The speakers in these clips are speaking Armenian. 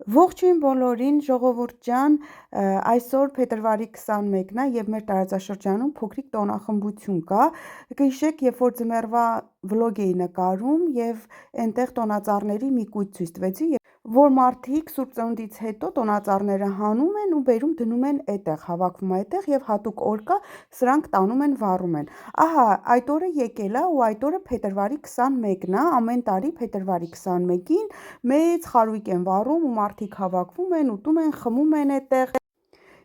Ողջույն բոլորին, ժողովուրդ ջան, այսօր փետրվարի 21-ն է եւ մեր տարածաշրջանում փոքրիկ տոնախմբություն կա։ Գիշեք, երբ որ ձմեռվա վլոգ էի նկարում եւ այնտեղ տոնածառների մի կույտ ցույց տվեցի, որ մարդիկ Սուրբ Ծնունդից հետո տոնածառները հանում են ու բերում դնում են այդտեղ, հավաքվում այդտեղ եւ հատուկ օր կա, սրանք տանում են, վառում են։ Ահա, այդ օրը եկել է ու այդ օրը փետրվարի 21-ն է, ամեն տարի փետրվարի 21-ին մեծ խարույկ են վառում ու մարդիկ հավաքվում են, ուտում են, խմում են այդտեղ։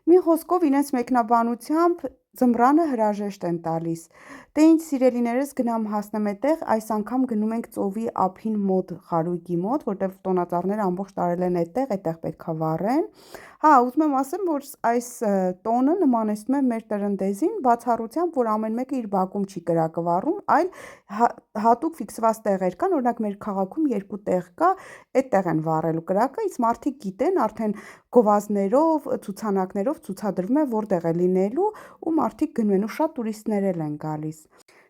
Մի խոսքով իրենց մեկնաբանությամբ ձմռանը հրաժեշտ են տալիս։ Դե ինչ սիրելիներս, գնամ հասնեմ այդտեղ, այս անգամ գնում ենք ծովի ափին մոտ, խարույկի մոտ, որտեղ տոնածառները ամբողջ տարել են այդտեղ պետքա վառեն։ Հա, ուզում եմ ասեմ, որ այս տոնը նմանեցնում է մեր տրնդեզին, բացառությամբ, որ ամեն մեկը իր բակում չի կրակը վառում, այլ հատուկ ֆիքսված տեղեր կան, օրինակ մեր քաղաքում 2 տեղ կա, այդտեղ են վառելու կրակը, իսկ մարդիկ գիտեն, արդեն գովազդներով, ցուցանակներով ցուցադրվում է որտեղ է լինելու ու մարդիկ գնում են ու շատ տուրիստներ են գալիս։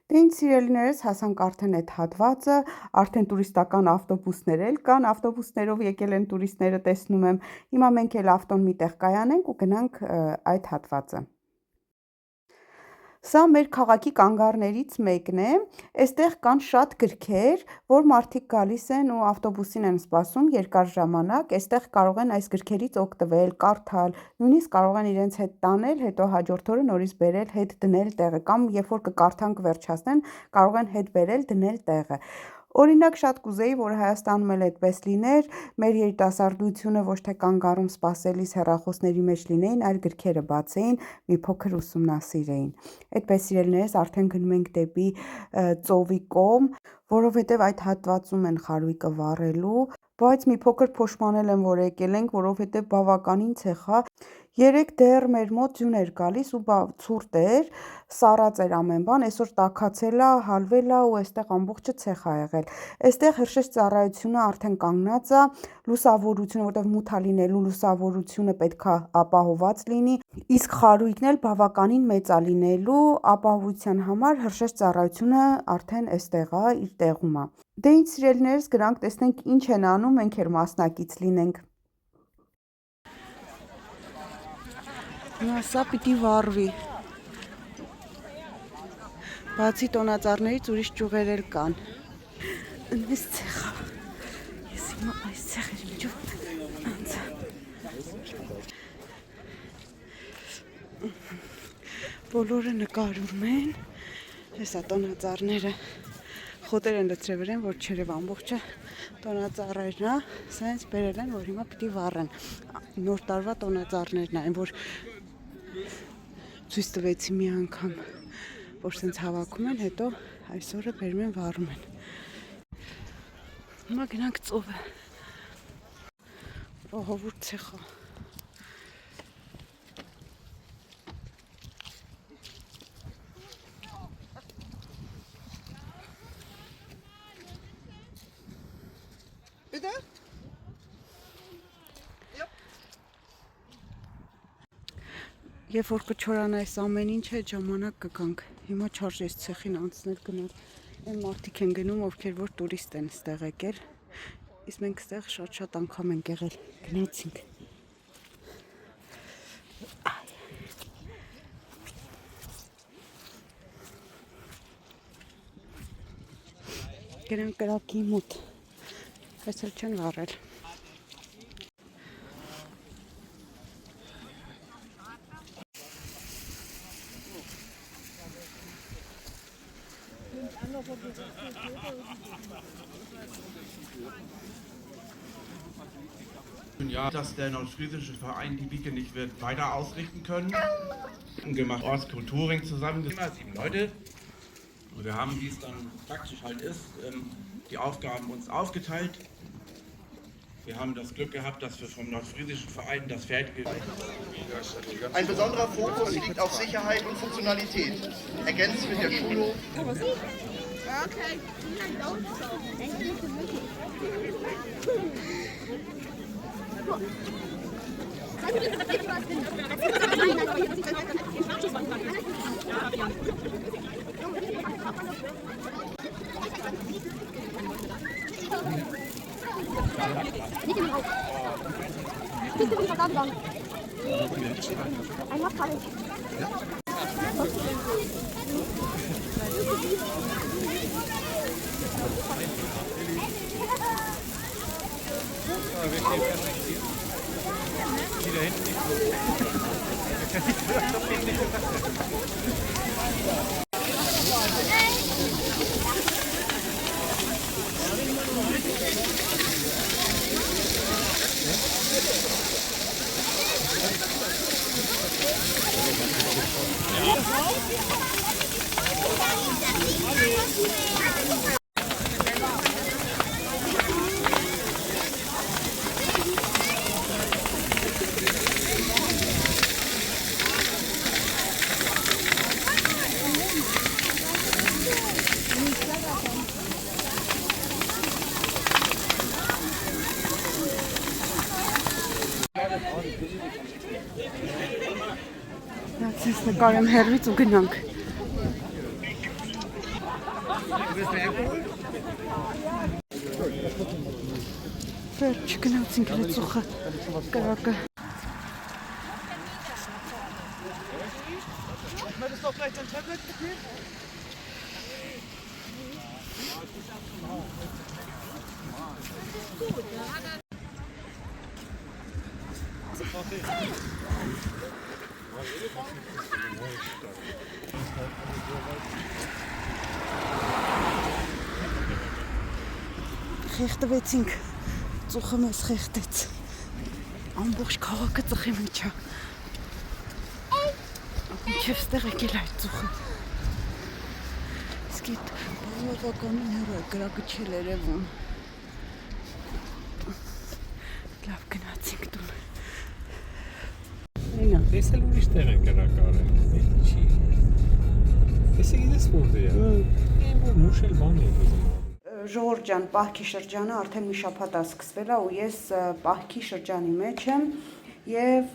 Դե ինչ սիրելիներս, հասանք արդեն այդ հատվածը, արդեն տուրիստական ավտոբուսներ էլ կան, ավտոբուսներով եկել են տուրիստները, տեսնում եմ։ Հիմա մենք էլ ավտոն մի տեղ կայանենք ու գնանք այդ հատվածը։ Սա մեր քաղաքի կանգառներից մեկն է, այստեղ կան շատ գրքեր, որ մարդիկ գալիս են ու ավտոբուսին են սպասում երկար ժամանակ, այստեղ կարող են այս գրքերից օգտվել, կարդալ, նույնիսկ կարող են իրենց հետ տանել, հետո հաջորդ օրը նորից բերել, հետ դնել տեղը, կամ երբ որ կկարդան կվերջացնեն, կարող են հետ բերել, դնել տեղը։ Օրինակ շատ կուզեի, որ Հայաստանում էլ այդպես լիներ, մեր երիտասարդությունը ոչ թե կանգառում սպասելիս հեռախոսների մեջ լինեին, այլ գրքերը բացեին, մի փոքր ուսումնասիրեին։ Այդպես սիրելիներս, արդեն գնում ենք դեպի ծովի կողմ, որովհետև այդ հատվածում են խարույկը վառելու, բայց մի փոքր փոշմանել եմ, որ եկել ենք, որովհետև բավականին ցեխ է։ Երեք դեռ մեր մոտ ձյուն էր գալիս ու ցուրտ էր, սառած էր ամեն բան, այսօր տաքացել է, հալվել է ու այստեղ ամբողջը ցեխ է եղել։ Այստեղ հրշեջ ծառայությունը արդեն կանգնած է, լուսավորությունը, որտեղ մութ է լինելու, լուսավորությունը պետք է ապահոված լինի, իսկ խարույկն էլ բավականին մեծ է լինելու, ապահովության համար հրշեջ ծառայությունը արդեն այստեղ է, իր տեղում է։ Դե ինչ սիրելիներս, գրանք տեսնենք ինչ են անում, մենք էլ մասնակից լինենք։ Սա պիտի վառվի։ Բացի տոնածառներից ուրիշ ճյուղեր էլ կան։ Այնպես ցեխ է։ Ես հիմա այս ցեխերի միջով անցա։ Բոլորը նկարում են։ Հեսա տոնածառները խոտեր են լցրել վրան, որ չերև ամբողջը տոնածառերն է, սենց բերել են, որ հիմա պիտի վառեն։ Նոր տարվա տոնածառներն են, որ ցույց տվեցի մի անգամ, որ սենց հավաքում են, հետո այսօրը բերում են, վառում են։ Հիմա գնանք ծովը։ Ահա ցեխ է։ Երբ որ կչորանա այս ամեն ինչ, այդ ժամանակ կգանք։ Հիմա չարժե այս ցեխին անցնել գնալ։ Այն մարդիկ են գնում, ովքեր որ տուրիստ են ստեղ եկել։ Իսկ մենք ստեղ շատ անգամ ենք եղել։ Գնացինք։ Գնանք կրակի մոտ։ Այս էլ չեն վառել։ Ja, dass der nordfriesische Verein die Wieke nicht wird weiter ausrichten können. Gemacht Ortskulturing zusammen, 7 Leute. Und wir haben, wie es dann praktisch halt ist, die Aufgaben uns aufgeteilt. Wir haben das Glück gehabt, dass wir vom nordfriesischen Verein das Feld Ein besonderer Fokus liegt auf Sicherheit und Funktionalität, ergänzt mit der Schulung. Okay. Nicht im Raum. Bitte, bitte, da dran. Einmal kalt. Նացես նկարեմ հեռվից ու գնանք։ Վերջ գնացինք լծուխը կրակը։ Խեղտվեցինք, ծուխը մեզ խեղտեց, ամբողջ քաղաքը ծխի միջա, մինչև ստեղ եկել այդ ծուխը, իսկ իտ բավականին հեռու է, կրակը չել երևում, լավ գնացինք տուն։ Ես էլ ուրիշ տեղ են կրակարել, չի, ես է գիտես որտե է, մուշել բան է դուզում։ Ժողովուրդ ջան, պահքի շրջանը արդեն մի շաբաթ է սկսվել ու ես պահքի շրջանի մեջ եմ եւ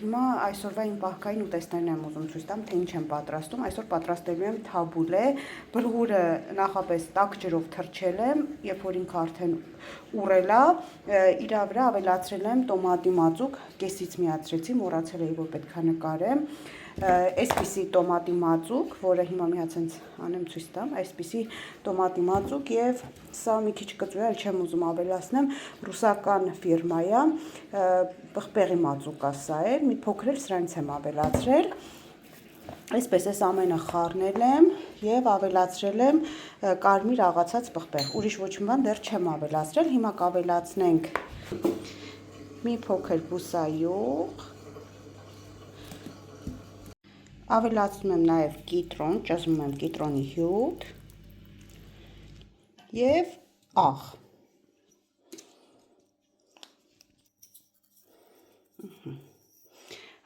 հիմա այսօրվա իմ պահքային ուտեստներն եմ ուզում ցույց տամ, թե ինչ եմ պատրաստում։ Այսօր պատրաստելու եմ թաբուլե, բլղուրը նախապես տաք ջրով թրջել եմ, երբ որ ինքը արդեն ուռել է, իր վրա ավելացրել եմ տոմատի մածուկ, կեսից միացրեցի, մոռացել էի, որ պետք է նկարեմ։ Այսպիսի տոմատի մածուկ, որը հիմա մի հատ sense անեմ ցույց տամ, այսպիսի տոմատի մածուկ եւ սա մի քիչ կծու է, այլ չեմ ուզում ավելացնեմ, ռուսական ֆիրմա է, պղպեղի մածուկ է սա է, մի փոքր էլ սրանից եմ ավելացրել։ Այսպես էս ամենը խառնել եմ եւ ավելացրել եմ կարմիր աղացած պղպեղ։ Ուրիշ ոչ մի բան դեռ չեմ ավելացրել։ Հիմա կավելացնենք մի փոքր բուսայուղ։ Ավելացնում եմ նաև կիտրոն, ճզմում եմ կիտրոնի հյութ և աղ։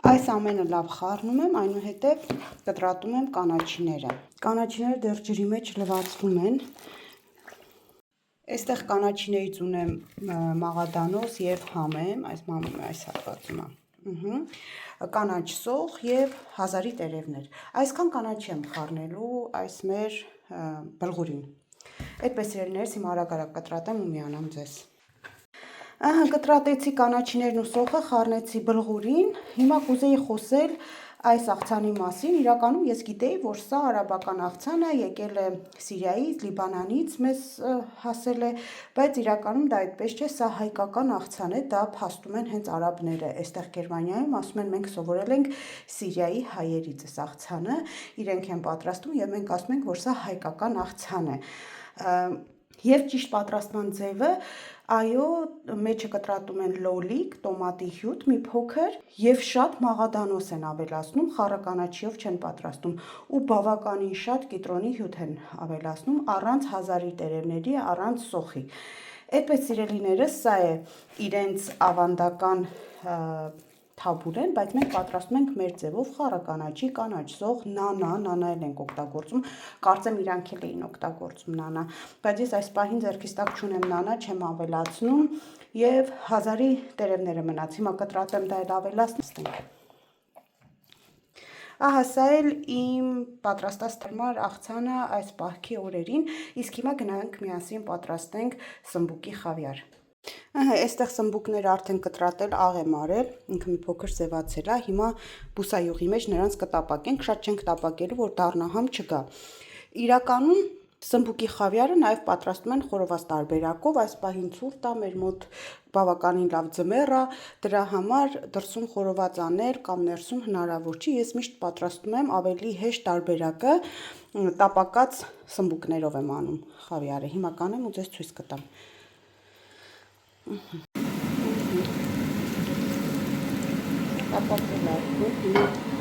Այս ամենը լավ խառնում եմ, այնուհետև կտրատում եմ կանաչիները։ Կանաչիները դեռ ջրի մեջ լվացվում են։ Այստեղ կանաչիներից ունեմ մաղադանոս և համեմ, այս հատվածում է։ Կանաչ սոխ և հազարի տերևներ։ Այսքան կանաչի եմ խառնելու այս մեր բլղուրին։ Այդպես սիրելիներս, հիմա արագ կտրատեմ ու միանամ ձեզ։ Կտրատեցի կանաչիներն ու սոխը, խառնեցի բլղուրին, հիմա կուզեի խոսել այս աղցանի մասին, իրականում ես գիտեի, որ սա արաբական աղցան է, եկել է Սիրիայից, Լիբանանից մեզ հասել է, բայց իրականում դա այդպես չէ, սա հայկական աղցան է, դա փաստում են հենց արաբները, այստեղ Գերմանիայում ասում են մենք սովորել ենք Սիրիայի հայերից այս աղցանը, իրենք են պատրաստում եւ մենք ասում ենք, որ սա հայկական աղցան է։ Եվ ճիշտ պատրաստման ձևը, այո, մեջը կտրատում են լոլիկ, տոմատի հյութ, մի փոքր եւ շատ մաղադանոս են ավելացնում, խառը կանաչիով չեն պատրաստում ու բավականին շատ կիտրոնի հյութ են ավելացնում, առանց հազարի տերևների, առանց սոխի։ Այդպես սիրելիներս, սա է իրենց ավանդական թաբուլեն, բայց մենք պատրաստում ենք մեր ձևով խառը կանաչի, կանաչ սոխ, նանա էլ ենք օգտագործում, կարծեմ իրանք էլ էին օգտագործում նանա, բայց ես այս պահին ձեռքիս տակ չունեմ նանա, չեմ ավելացնում եւ հազարի տերևները մնաց, հիմա կտրատեմ դա էլ ավելացնենք։ Ահա սա էլ իմ պատրաստած թարմար աղցանը այս պահքի օրերին, իսկ հիմա գնանք միասին պատրաստենք սմբուկի խավիար։ Այստեղ սմբուկները արդեն կտրատել աղ եմ արել, ինքը մի փոքր սևացել է, հիմա բուսայուղի մեջ նրանց կտապակենք, շատ չենք տապակելու, որ դառնահամ չգա։ Իրականում սմբուկի խավիարը նաև պատրաստում են խորոված տարբերակով, այս պահին ցուրտ է, մեր մոտ բավականին լավ ձմեռ է, դրա համար դրսում խորոված անել կամ ներսում հնարավոր չի, ես միշտ պատրաստում եմ ավելի հեշտ տարբերակը, տապակած սմբուկներով եմ անում խավիարը, հիմա կանեմ ու ձեզ ցույց կտամ։ Տապակել արդյոք,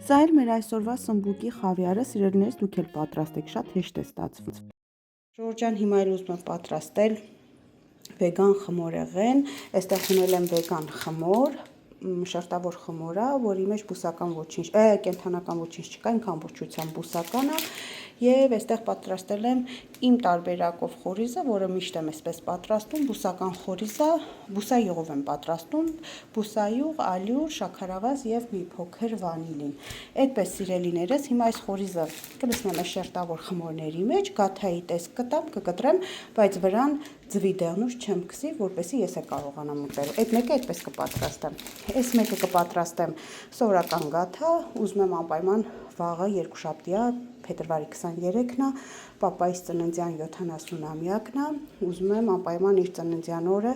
Սա էլ մեր այսօրվա սմբուկի խավիարը, սիրելիներս, դուք էլ պատրաստեք, շատ հեշտ է ստացվում։ Ժորժան հիմա էլ ուզում եմ պատրաստել վեգան խմորեղեն, այստեղ ունել եմ վեգան խմոր, շերտավոր խմոր է, որի մեջ բուսական ոչինչ, կենդանական ոչինչ չկա, ինքը ամբողջությամբ բուսական է, եւ այստեղ պատրաստել եմ իմ տարբերակով խորիզը, որը միշտ եմ այսպես պատրաստում, բուսական խորիզը, բուսայուղով եմ պատրաստում, բուսայուղ, ալյուր, շաքարավազ եւ մի փոքր վանիլին։ Այդպես սիրելիներս, հիմա այս խորիզը կլցնեմ այս շերտավոր խմորների մեջ, գաթայի տեսք կտամ, կկտրեմ, բայց վրան ձվի դեղնուց չեմ քսի, որպեսզի ես կարողանամ ուտել։ Այդ մեկը այդպես կպատրաստեմ։ Այս մեկը կպատրաստեմ սովորական գաթա, ուզում եմ անպայման վաղը երկուշաբթի է, փետրվարի 23-ն է, պապայիս ծննդյան 70-ամյակն է, ուզում եմ անպայման իր ծննդյան օրը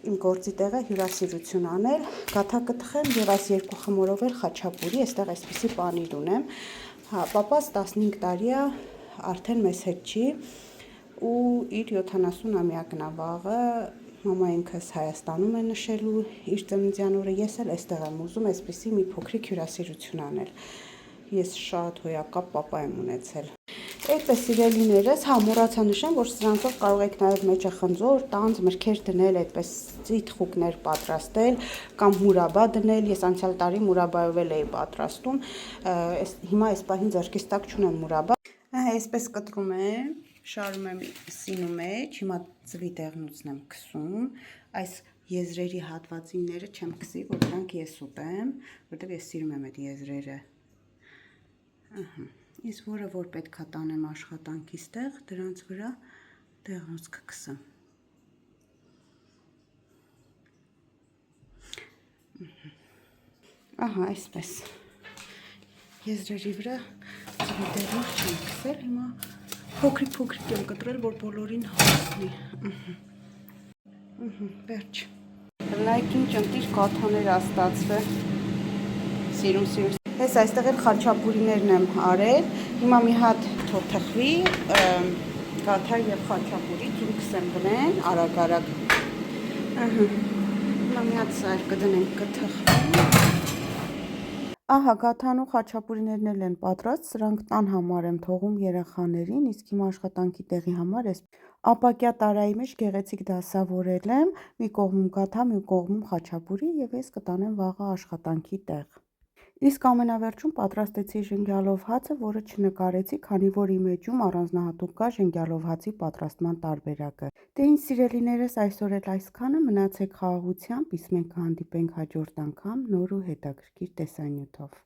իմ գործի տեղը հյուրասիրություն անել, գաթա կթխեմ եւ այս երկու խմորով էլ խաչապուրի, այստեղ այսպիսի պանիր ունեմ։ Հա, պապաս 15 տարի է, արդեն մեզ հետ չի ու իր 70-ամյակն է վաղը, մամա ինքս Հայաստանում է նշելու իր ծննդյան օրը, ես էլ այստեղ եմ ուզում այսպիսի մի փոքրիկ հյուրասիրություն անել։ Ես շատ հոյակապ պապա եմ ունեցել։ Այդպես սիրելիներս, հա, մոռացա նշեմ, որ սրանցով կարող եք նաև մեջը խնձոր, տանձ, մրգեր դնել, այդպես ծիթխուկներ պատրաստել կամ մուրաբա դնել։ Ես անցյալ տարի մուրաբայով էլ էի պատրաստում։ Հիմա այս պահին ձեռքիս տակ չունեմ մուրաբա։ Այսպես կտրում եմ, շարում եմ սինու մեջ, հիմա ծվի դեղնուցն եմ քսում։ Այս եզրերի հատվածինները չեմ քսի, որ դրանք ես ուտեմ, որտեղ ես սիրում եմ այդ եզրերը։ Ես որը որ պետք է տանեմ աշխատանքիս տեղ, դրանց վրա դեղնուց կքսեմ։ Ահա, այսպես։ Եզրերի վրա ծրիդերով չեմ կսել, հիմա փոքրիկ եմ կտրել, որ բոլորին հասնի։ Վերջ։ Լայքին ճնտիր կաթաներ աստացվել։ Սիրում։ Ես այստեղ էլ խաչապուրիներն եմ արել։ Հիմա մի հատ թող թխվի, կաթար եւ խաչապուրի ծունկս եմ գնեն, արագ։ Հիմա մի հատ սայր կդնենք կթխվի։ Ահա, գաթան ու խաչապուրիներն էլ են պատրաստ, սրանք տան համար եմ թողում երեխաներին, իսկ հիմա աշխատանքի տեղի համար ես ապակյա տարայի մեջ գեղեցիկ դասավորել եմ, մի կողմում գաթա, մի կողմում խաչապուրի եւ ես կտանեմ վաղը աշխատանքի տեղ։ Իսկ ամենավերջում պատրաստեցի ժենգյալով հացը, որը չնկարեցի, քանի որ իմ էջում առանձնահատուկ կա ժենգյալով հացի պատրաստման տարբերակը։ Դե ինչ սիրելիներս, այսօր էլ այսքանը, մնացեք խաղաղությամբ, իսկ մենք կհանդիպենք հաջորդ անգամ նոր ու հետաքրքիր տեսանյութով։